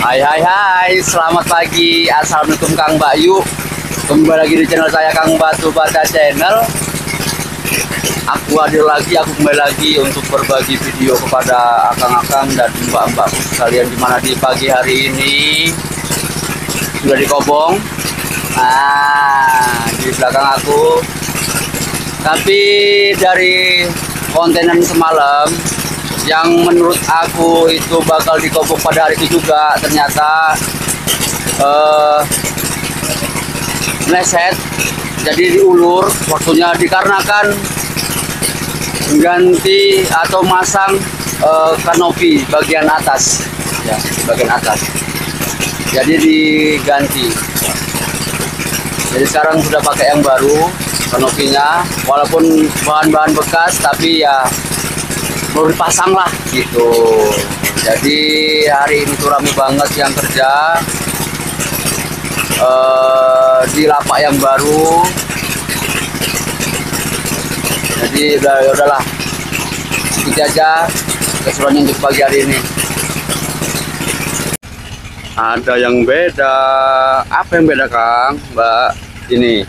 Hai, selamat pagi. Assalamualaikum Kang Bayu. Kembali lagi di channel saya Kang Batu Bata Channel. Aku kembali lagi untuk berbagi video kepada akang-akang dan mbak-mbak sekalian, dimana di pagi hari ini sudah di Kobong. Nah, di belakang aku. Tapi dari kontenan semalam yang menurut aku itu bakal dikobok pada hari itu juga, ternyata meleset, jadi diulur waktunya dikarenakan ganti atau masang kanopi bagian atas, ya, bagian atas, jadi diganti. Jadi sekarang sudah pakai yang baru kanopinya, walaupun bahan-bahan bekas tapi ya baru dipasang lah gitu. Jadi hari ini tuh rame banget yang kerja di lapak yang baru. Jadi udahlah, ikuti aja keseruannya untuk pagi hari ini. Ada yang beda. Apa yang beda, Kang? Mbak, ini.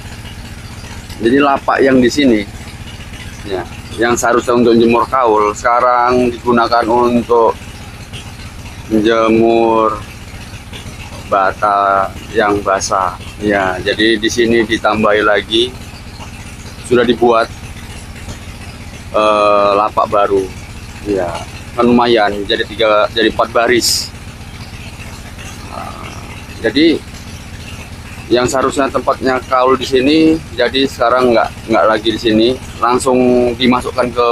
Jadi lapak yang di sini, ya, yang seharusnya untuk jemur kaul sekarang digunakan untuk menjemur bata yang basah. Ya, jadi di sini ditambahi lagi, sudah dibuat lapak baru. Ya, kan lumayan. Jadi 4 baris. Jadi yang seharusnya tempatnya kaul di sini, jadi sekarang nggak lagi di sini, langsung dimasukkan ke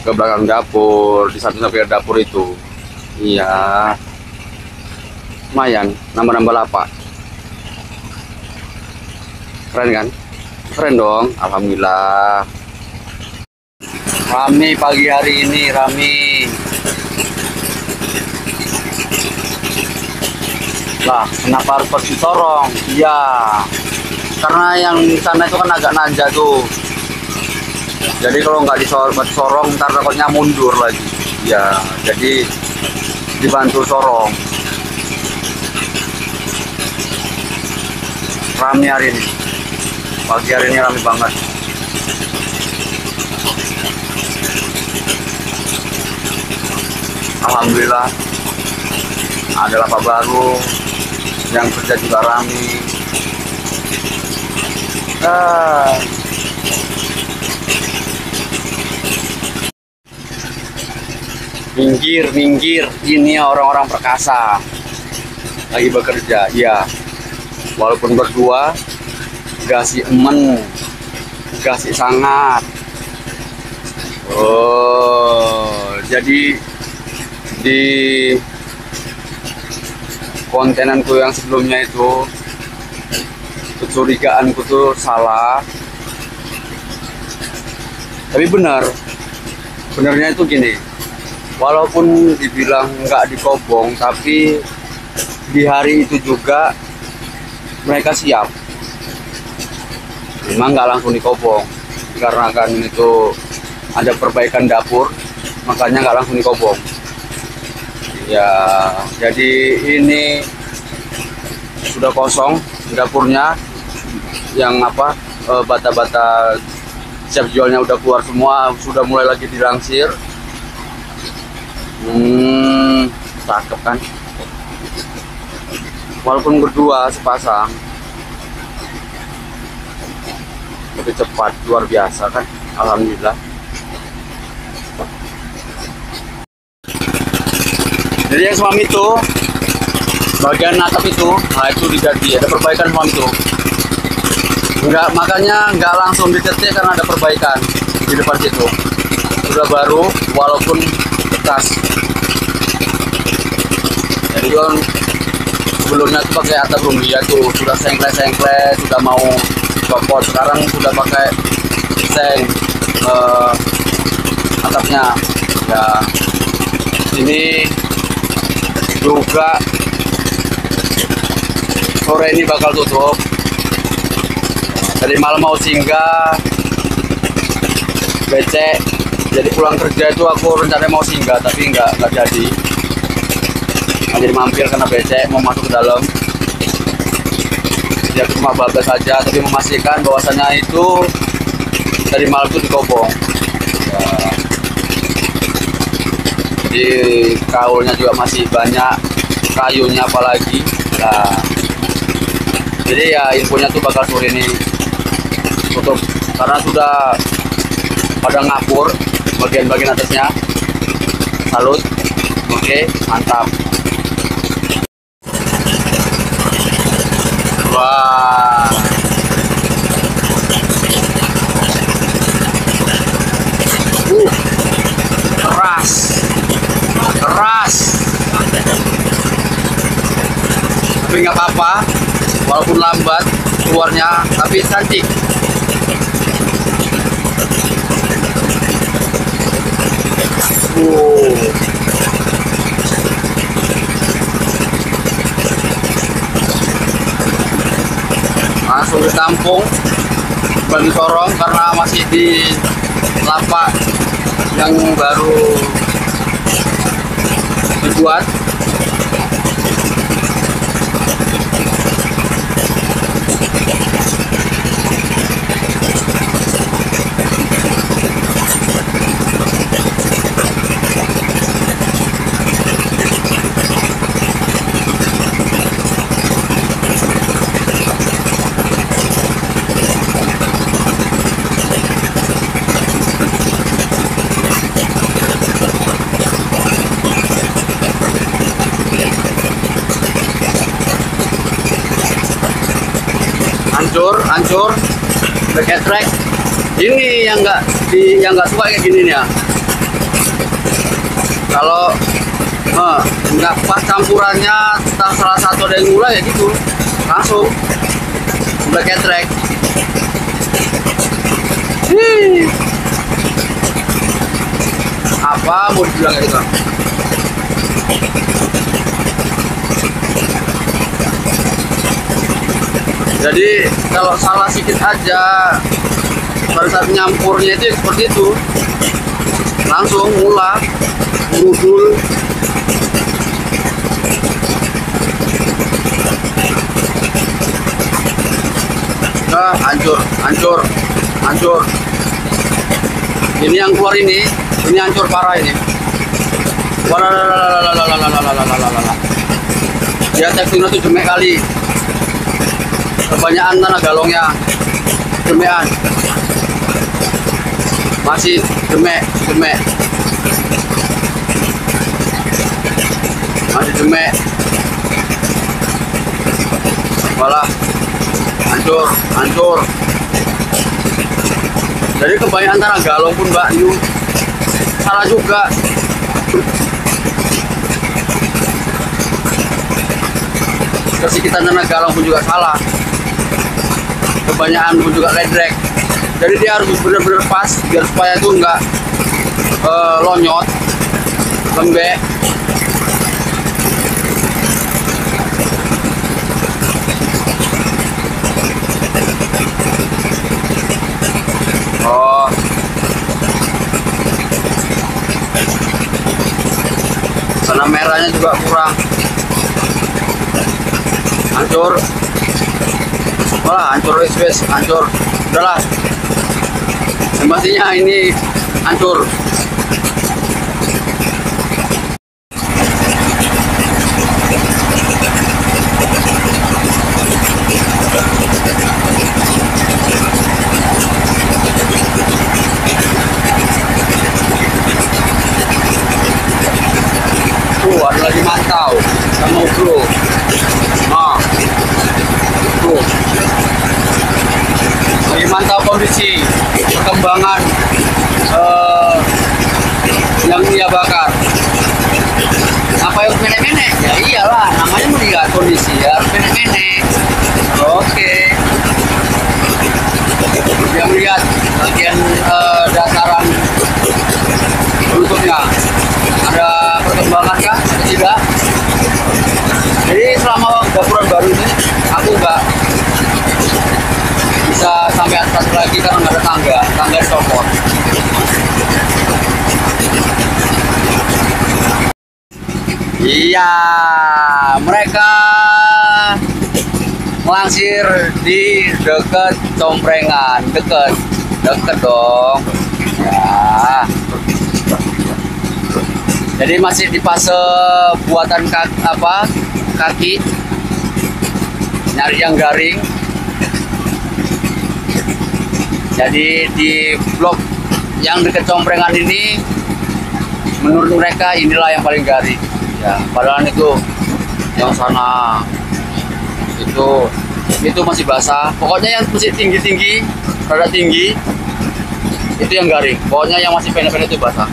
ke belakang dapur, di samping dapur itu. Iya, lumayan, nambah-nambah lapak. Keren kan? Keren dong, alhamdulillah. Rame pagi hari ini, rame. Lah, kenapa harus pakai sorong? Iya, karena yang di sana itu kan agak nanjak tuh. Jadi kalau nggak disorong, ntar takutnya mundur lagi. Ya, jadi dibantu sorong. Rame hari ini, pagi hari ini rame banget. Alhamdulillah, ada lapak baru, yang kerja juga rame. Minggir, ini orang-orang perkasa lagi bekerja. Ya, walaupun berdua, gasih emen, gasih sangat. Oh, jadi di kontenanku yang sebelumnya itu kecurigaanku tuh salah, tapi benarnya itu gini, walaupun dibilang nggak dikobong, tapi di hari itu juga mereka siap, memang nggak langsung dikobong karena kan itu ada perbaikan dapur, makanya nggak langsung dikobong. Ya, jadi ini sudah kosong dapurnya, yang bata-bata siap jualnya udah keluar semua, sudah mulai lagi dilangsir. Cakep kan, walaupun berdua sepasang, lebih cepat, luar biasa kan, alhamdulillah. Jadi yang semalam itu, bagian atap itu, nah itu diganti, ada perbaikan semalam itu. Makanya nggak langsung diketik karena ada perbaikan di depan situ. Sudah baru, walaupun bekas. Jadi kan sebelumnya itu pakai atap rumbia tuh, sudah sengkle, sudah mau copot. Sekarang sudah pakai seng atapnya. Ya, ini juga sore ini bakal tutup. Jadi malam mau singgah, becek. Jadi pulang kerja itu aku rencananya mau singgah, tapi nggak jadi. jadi mampir karena becek mau masuk ke dalam. Dia cuma bablas saja, tapi memastikan bahwasannya itu dari malam itu dikobong. Ya. Jadi kaulnya juga masih banyak, kayunya apalagi. Nah, jadi ya infonya tuh bakal sore ini tutup karena sudah pada ngapur bagian-bagian atasnya. Salut. Oke, mantap. Wah. Keras. Keras. Tapi nggak apa-apa, walaupun lambat keluarnya, tapi cantik. Langsung ditampung, bagi sorong karena masih di lapak yang baru dibuat. Hancur pakai track ini yang nggak suka kayak gini nih ya. Kalau nggak pas campurannya salah satu ada yang mulai ya gitu langsung pakai track. Apa mau dibilang kayak gitu? Jadi kalau salah sedikit aja pada saat nyampurnya itu seperti itu, langsung ulah ngudul. Nah, hancur. Ini yang keluar ini hancur parah ini. Dia teksturnya tuh jemek kali. Kebanyakan tanah galongnya jemekan, masih jemek masih jemek, malah hancur. Jadi kebanyakan tanah galong pun Mbak Yu salah juga. Kesekitan tanah galong pun juga salah. Kebanyakan pun juga ledrek, jadi dia harus benar-benar pas biar supaya itu enggak lonyot, lembek. Oh, warna merahnya juga kurang, hancur. Wah, hancur wes, hancur. Udahlah. Pastinya ini hancur. Ada lagi mantau sama bro. Nah, tuh. Lagi mantau kondisi perkembangan yang dia bakar. Apa yang menek-menek? Ya iyalah, namanya melihat kondisi ya harus menek-menek. Oke. Dia melihat bagian dasaran bentuknya. Ada perkembangan kah? Tidak. Jadi selama gapuran baru ini aku nggak bisa sampai atas lagi karena nggak ada tangga dicopot. Iya, mereka melangsir di dekat Comprengan, deket dong. Ya. Jadi masih di fase buatan kaki, nyari yang garing. Jadi di blok yang dekat Comprengan ini, menurut mereka inilah yang paling garing. Ya, padahal itu yang sana itu masih basah. Pokoknya yang masih tinggi, rada tinggi, itu yang garing. Pokoknya yang masih pendek-pendek itu basah.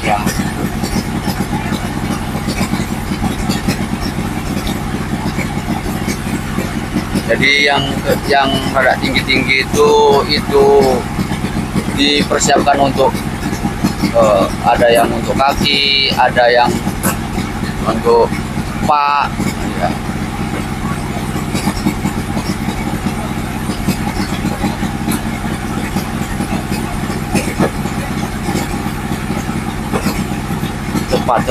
Ya. Jadi yang rada tinggi itu dipersiapkan untuk ada yang untuk kaki, ada yang untuk pak. Ya. Cepat.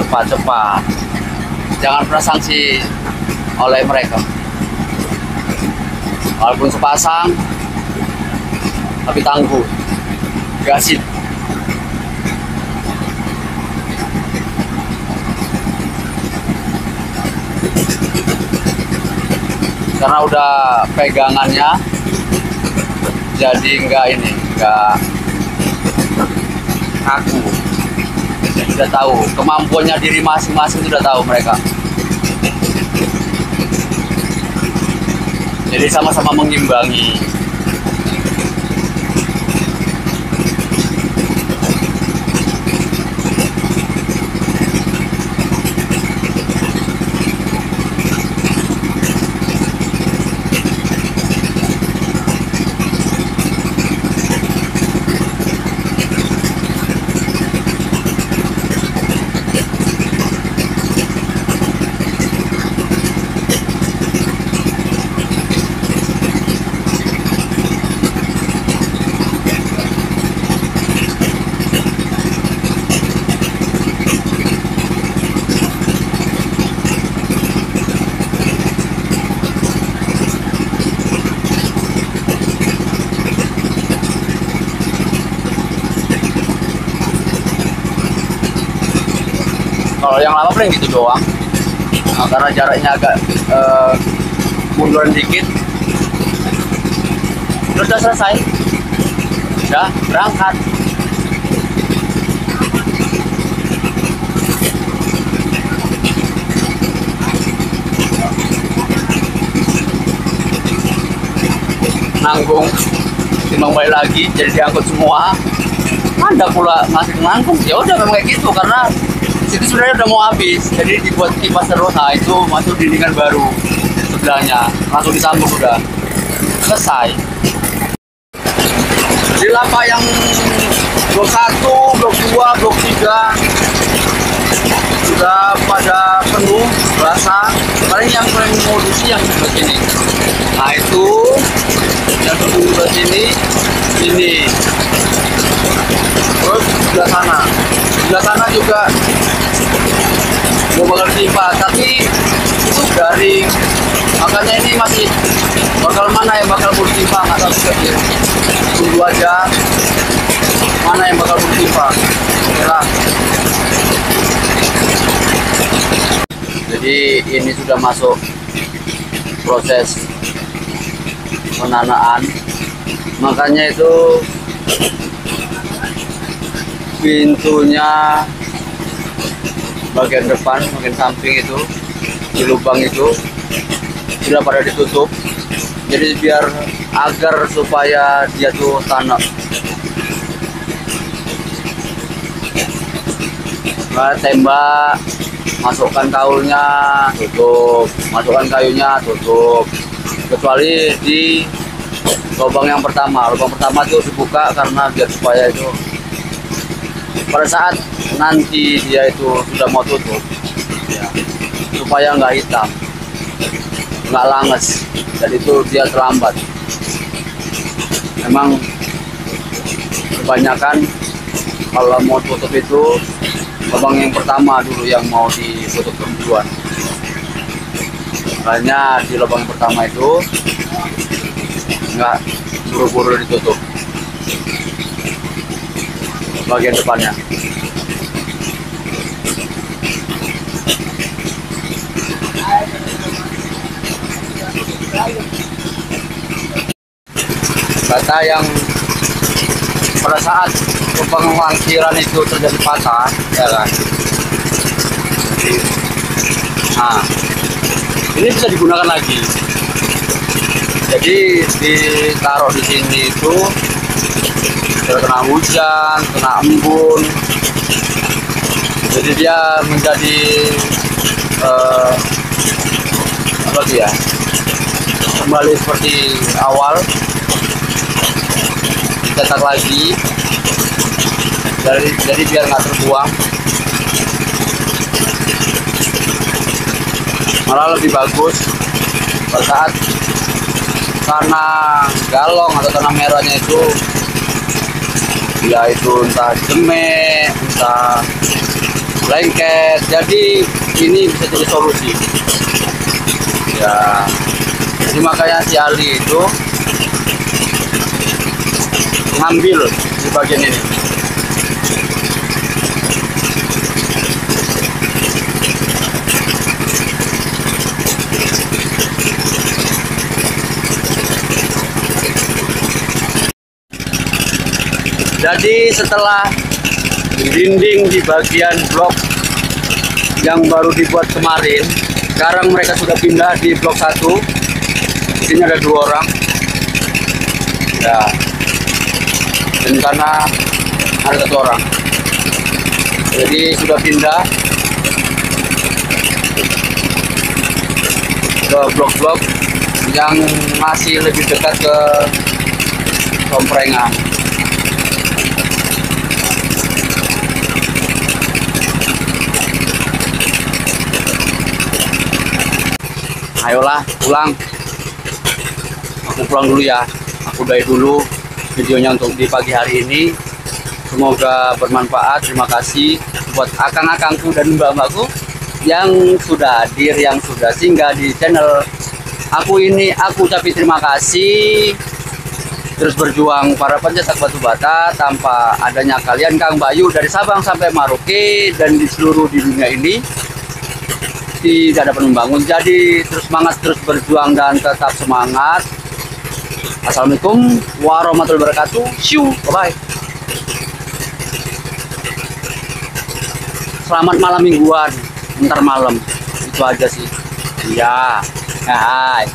Jangan pernah sanksi oleh mereka. Walaupun sepasang, tapi tangguh, gasit. Karena udah pegangannya, jadi nggak kaku. Sudah tahu kemampuannya diri masing-masing, sudah tahu mereka. Jadi sama-sama mengimbangi. Kalau yang lama paling gitu doang. Nah, karena jaraknya agak munduran dikit. Udah selesai. Udah berangkat. Nanggung, timbang balik lagi, jadi diangkut semua. Ada pula masih nanggung. Ya udah memang kayak gitu, karena itu sebenarnya udah mau habis, jadi dibuat kipas terus. Nah itu masuk dindingan baru sebelahnya, langsung disambung, udah selesai. Di lapak yang blok 1, blok 2, blok 3 sudah pada penuh basah. Paling yang paling modusnya yang begini. Nah itu yang sebelah sini, ini. Terus sebelah sana juga mau bakal timpa, tapi itu garing. Makanya ini masih bakal mana yang bakal mau ditimpa, nggak tahu juga ya. Tunggu aja mana yang bakal mau ditimpa. Oke lah. Jadi ini sudah masuk proses penanaan. Makanya itu pintunya bagian depan, bagian samping itu di lubang itu sudah pada ditutup. Jadi biar agar supaya dia tuh tanah. Nah, tembak, masukkan kaulnya, tutup, masukkan kayunya, tutup. Kecuali di lubang yang pertama. Lubang pertama itu dibuka karena biar supaya itu pada saat nanti dia itu sudah mau tutup, ya, supaya nggak hitam, nggak langes, dan itu dia terlambat. Memang kebanyakan kalau mau tutup itu lubang yang pertama dulu yang mau ditutup duluan. Makanya di lubang yang pertama itu nggak buru-buru ditutup bagian depannya. Kata yang pada saat pengwangkiran itu terjadi patah, ya kan? Nah, ini bisa digunakan lagi. Jadi ditaruh di sini itu kena hujan, kena embun, jadi dia menjadi apa sih ya? Kembali seperti awal. Cetak lagi, jadi biar nggak terbuang, malah lebih bagus pada saat tanah galong atau tanah merahnya itu ya itu entah jemek, entah lengket. Jadi ini bisa jadi solusi ya. Jadi makanya si Ali itu ngambil di bagian ini. Jadi setelah dinding di bagian blok yang baru dibuat kemarin, sekarang mereka sudah pindah di blok 1. Di sini ada 2 orang. Ya. Dan karena ada 1 orang, jadi sudah pindah ke blok-blok yang masih lebih dekat ke komprengan. Ayolah pulang, aku pulang dulu ya, aku udahi dulu videonya untuk di pagi hari ini. Semoga bermanfaat. Terima kasih buat akang-akangku dan mbak-mbakku yang sudah hadir, yang sudah singgah di channel aku ini. Aku ucapin terima kasih. Terus berjuang para pencetak batu bata. Tanpa adanya kalian, Kang Bayu dari Sabang sampai Merauke dan di seluruh di dunia ini tidak dapat membangun. Jadi terus semangat, terus berjuang dan tetap semangat. Assalamualaikum warahmatullahi wabarakatuh. Shoo, bye-bye. Selamat malam mingguan, ntar malam. Itu aja sih. Iya. Hai.